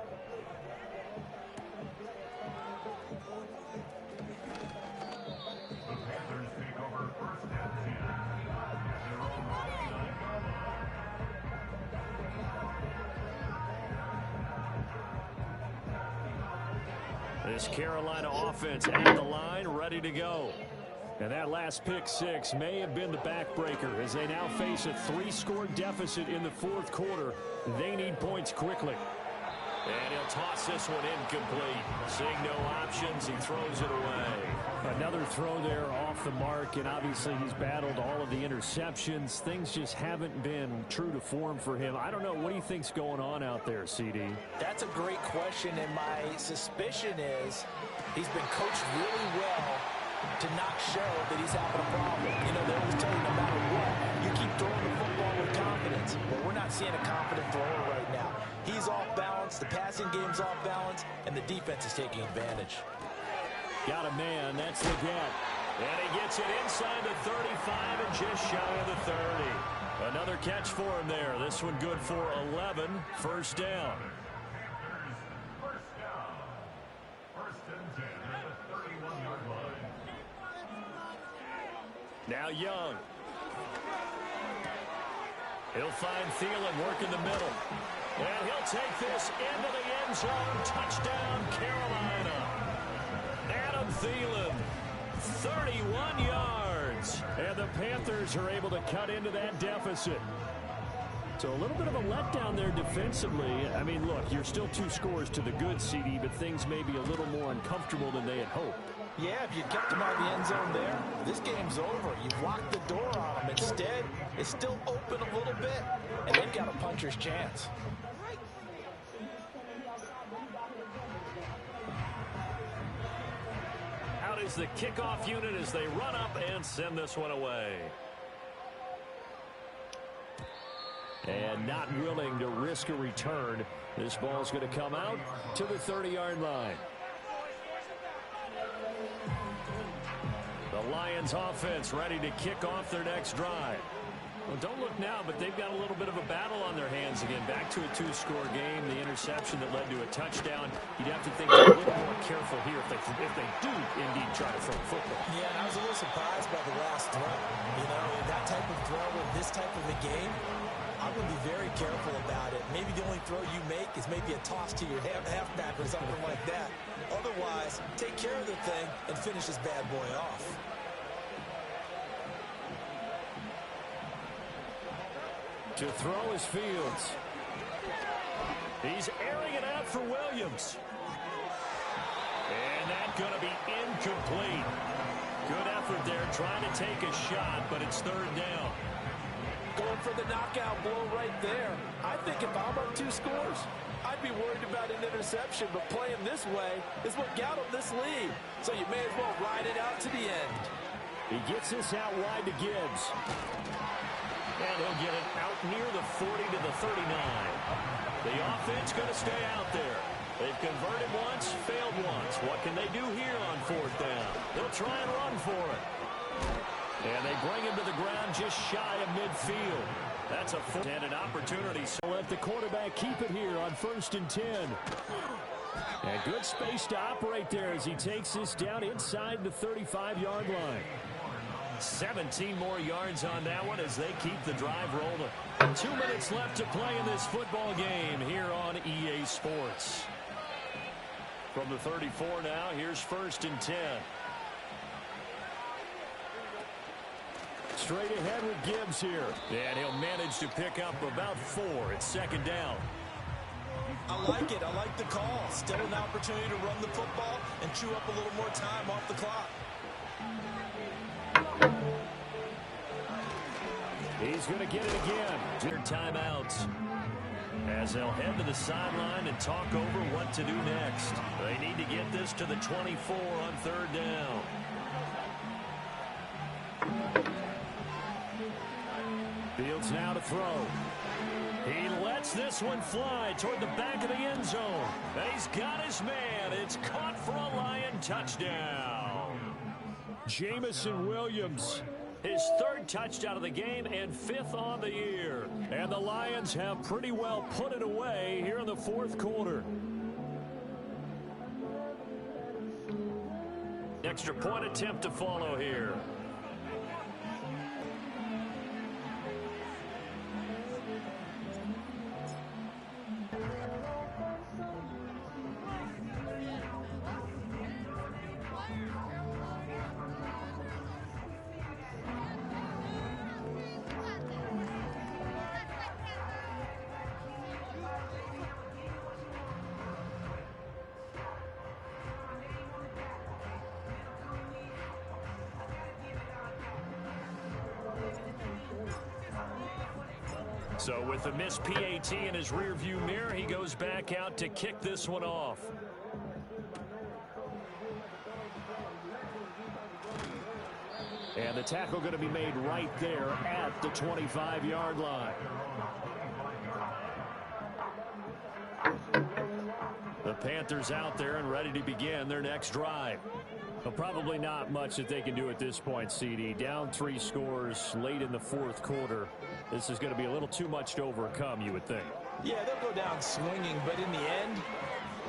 This Carolina offense at the line, ready to go. And that last pick six may have been the backbreaker as they now face a 3-score deficit in the fourth quarter. They need points quickly. And he'll toss this one incomplete. Seeing no options, he throws it away. Another throw there off the mark, and obviously he's battled all of the interceptions. Things just haven't been true to form for him. I don't know. What do you think's going on out there, CD? That's a great question, and my suspicion is he's been coached really well to not show that he's having a problem. You know, they always tell you no matter what, you keep throwing the football with confidence. But we're not seeing a confident thrower right now. He's off balance, the passing game's off balance, and the defense is taking advantage. Got a man, that's the gap. And he gets it inside the 35 and just shy of the 30. Another catch for him there. This one good for 11. First down. Now Young. He'll find Thielen working the middle. And he'll take this into the end zone. Touchdown, Carolina. Adam Thielen, 31 yards. And the Panthers are able to cut into that deficit. So a little bit of a letdown there defensively. I mean, look, you're still 2 scores to the good, CD, but things may be a little more uncomfortable than they had hoped. Yeah, if you kept him out of the end zone there, this game's over. You've locked the door on him. Instead, it's still open a little bit, and they've got a puncher's chance. Out is the kickoff unit as they run up and send this one away. And not willing to risk a return. This ball's going to come out to the 30-yard line. The Lions offense ready to kick off their next drive. Well, don't look now, but they've got a little bit of a battle on their hands again. Back to a 2-score game. The interception that led to a touchdown. You'd have to think they're a little more careful here if they do indeed try to throw the football. Yeah, and I was a little surprised by the last throw. You know, that type of throw in this type of a game, I'm going to be very careful about it. Maybe the only throw you make is maybe a toss to your halfback or something like that. Otherwise, take care of the thing and finish this bad boy off. To throw is Fields. He's airing it out for Williams. And that's going to be incomplete. Good effort there trying to take a shot, but it's third down. Going for the knockout blow right there. I think if I'm up 2 scores, I'd be worried about an interception, but playing this way is what got him this lead. So you may as well ride it out to the end. He gets this out wide to Gibbs. And he'll get it out near the 40 to the 39. The offense going to stay out there. They've converted once, failed once. What can they do here on fourth down? They'll try and run for it. And they bring him to the ground just shy of midfield. That's a fourth and an opportunity. So let the quarterback keep it here on 1st and 10. And good space to operate there as he takes this down inside the 35-yard line. 17 more yards on that one as they keep the drive rolling. 2 minutes left to play in this football game here on EA Sports. From the 34 now, here's 1st and 10. Straight ahead with Gibbs here. And he'll manage to pick up about 4. It's 2nd down. I like it. I like the call. Still an opportunity to run the football and chew up a little more time off the clock. He's going to get it again. Their timeouts as they'll head to the sideline and talk over what to do next. They need to get this to the 24 on 3rd down. Fields now to throw. He lets this one fly toward the back of the end zone. And he's got his man. It's caught for a Lion touchdown. Jamison Williams His third touchdown of the game and 5th on the year. And the Lions have pretty well put it away here in the 4th quarter. Extra point attempt to follow here. So with the missed PAT in his rearview mirror, he goes back out to kick this one off. And the tackle going to be made right there at the 25-yard line. The Panthers out there and ready to begin their next drive. Well, probably not much that they can do at this point, CD. Down 3 scores late in the 4th quarter. This is going to be a little too much to overcome, you would think. Yeah, they'll go down swinging, but in the end,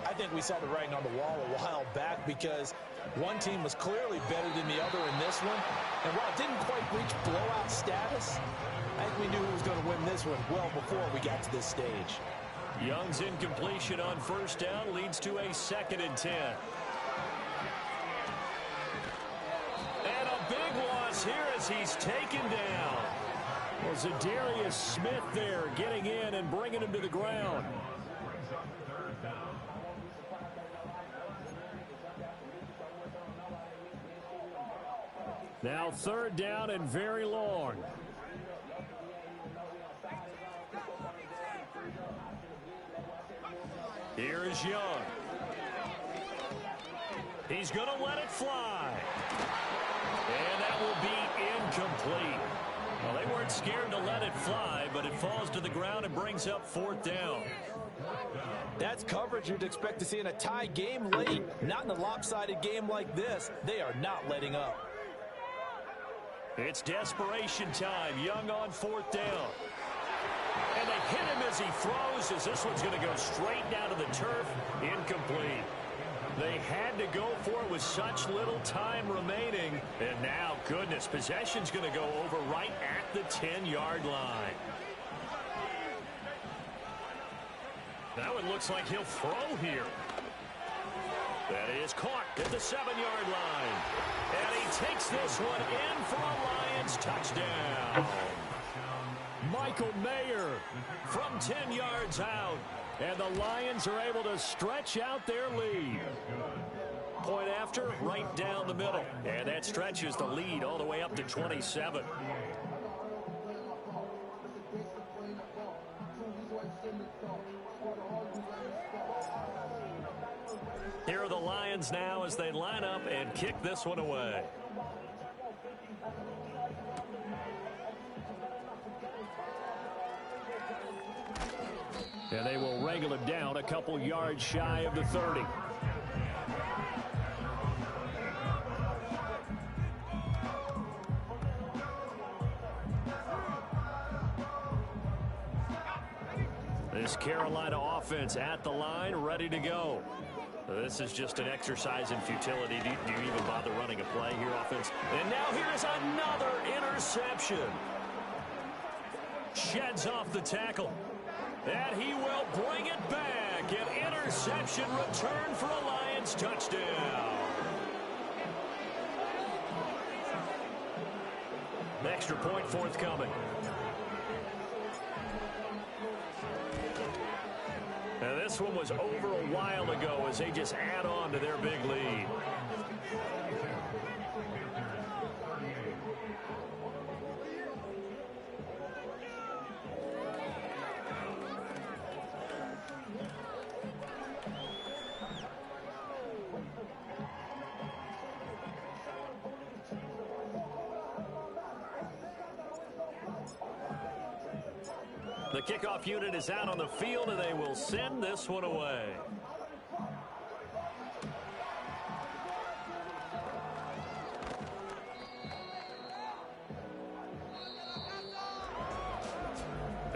I think we saw the writing on the wall a while back because one team was clearly better than the other in this one. And while it didn't quite reach blowout status, I think we knew who was going to win this one well before we got to this stage. Young's incompletion on 1st down leads to a 2nd and 10. And a big loss here as he's taken down. Well, Zadarius Smith there getting in and bringing him to the ground. Now 3rd down and very long. Here is Young. He's going to let it fly. And that will be incomplete. Well, they weren't scared to let it fly, but it falls to the ground and brings up 4th down. That's coverage you'd expect to see in a tie game late. Not in a lopsided game like this. They are not letting up. It's desperation time. Young on 4th down. And they hit him as he throws, as this one's going to go straight down to the turf. Incomplete. They had to go for it with such little time remaining. And now, goodness, possession's going to go over right at the 10-yard line. Now it looks like he'll throw here. That is caught at the 7-yard line. And he takes this one in for a Lions touchdown. Michael Mayer from 10 yards out. And the Lions are able to stretch out their lead. Point after, right down the middle. And that stretches the lead all the way up to 27. Here are the Lions now as they line up and kick this one away. And they will wrangle him down a couple yards shy of the 30. This Carolina offense at the line, ready to go. This is just an exercise in futility. Do you even bother running a play here, offense? And now here's another interception. Sheds off the tackle. And he will bring it back. An interception return for a Lions touchdown. Extra point forthcoming. Now this one was over a while ago as they just add on to their big lead. The kickoff unit is out on the field, and they will send this one away.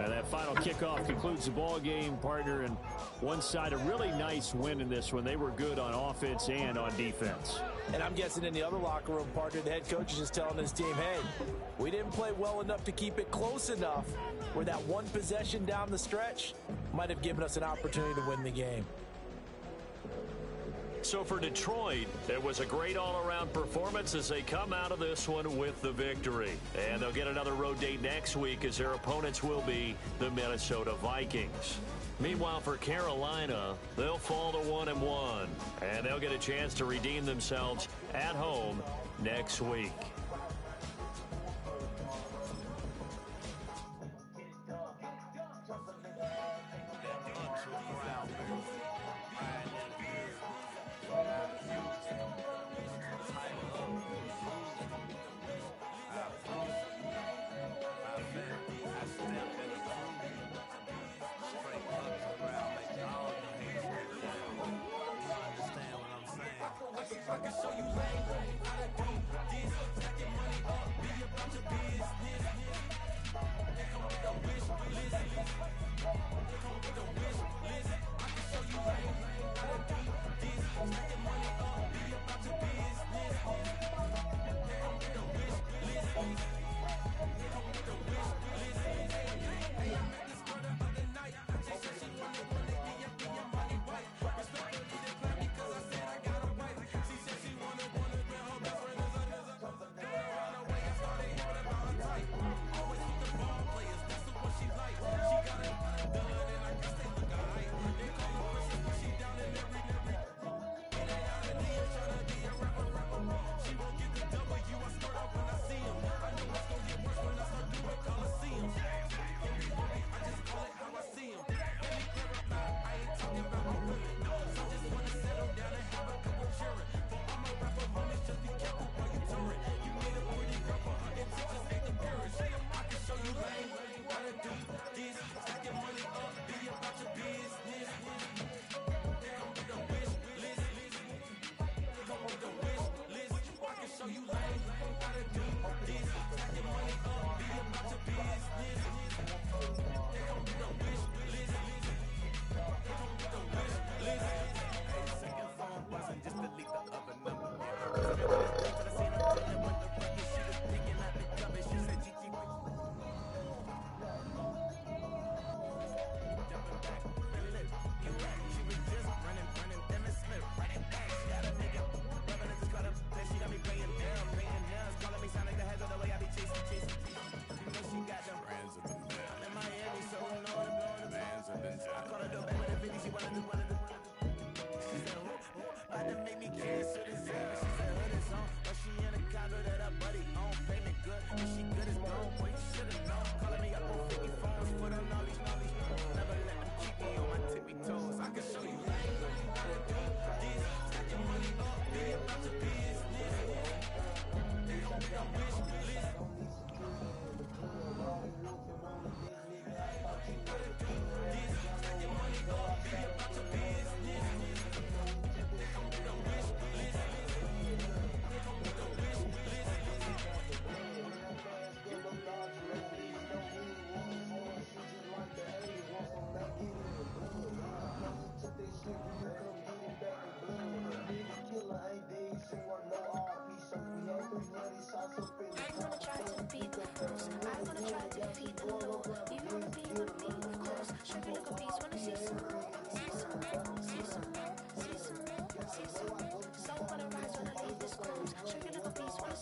And that final kickoff concludes the ball game, partner. And one side, a really nice win in this one. They were good on offense and on defense. And I'm guessing in the other locker room, partner, the head coach is just telling his team, hey, we didn't play well enough to keep it close enough where that one possession down the stretch might have given us an opportunity to win the game. So for Detroit, it was a great all-around performance as they come out of this one with the victory. And they'll get another road date next week as their opponents will be the Minnesota Vikings. Meanwhile, for Carolina, they'll fall to 1-1, and they'll get a chance to redeem themselves at home next week.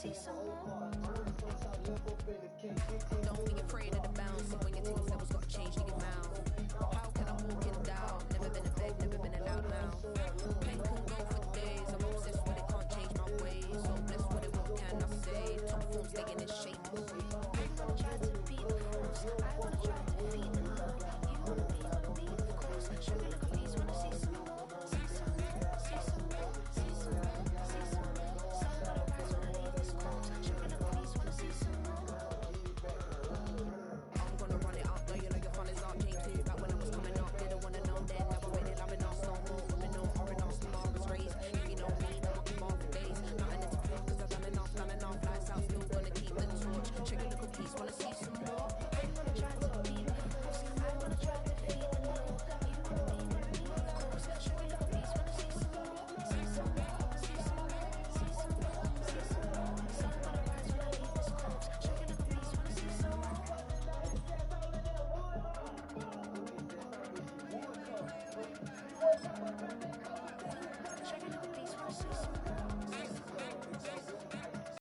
See some more.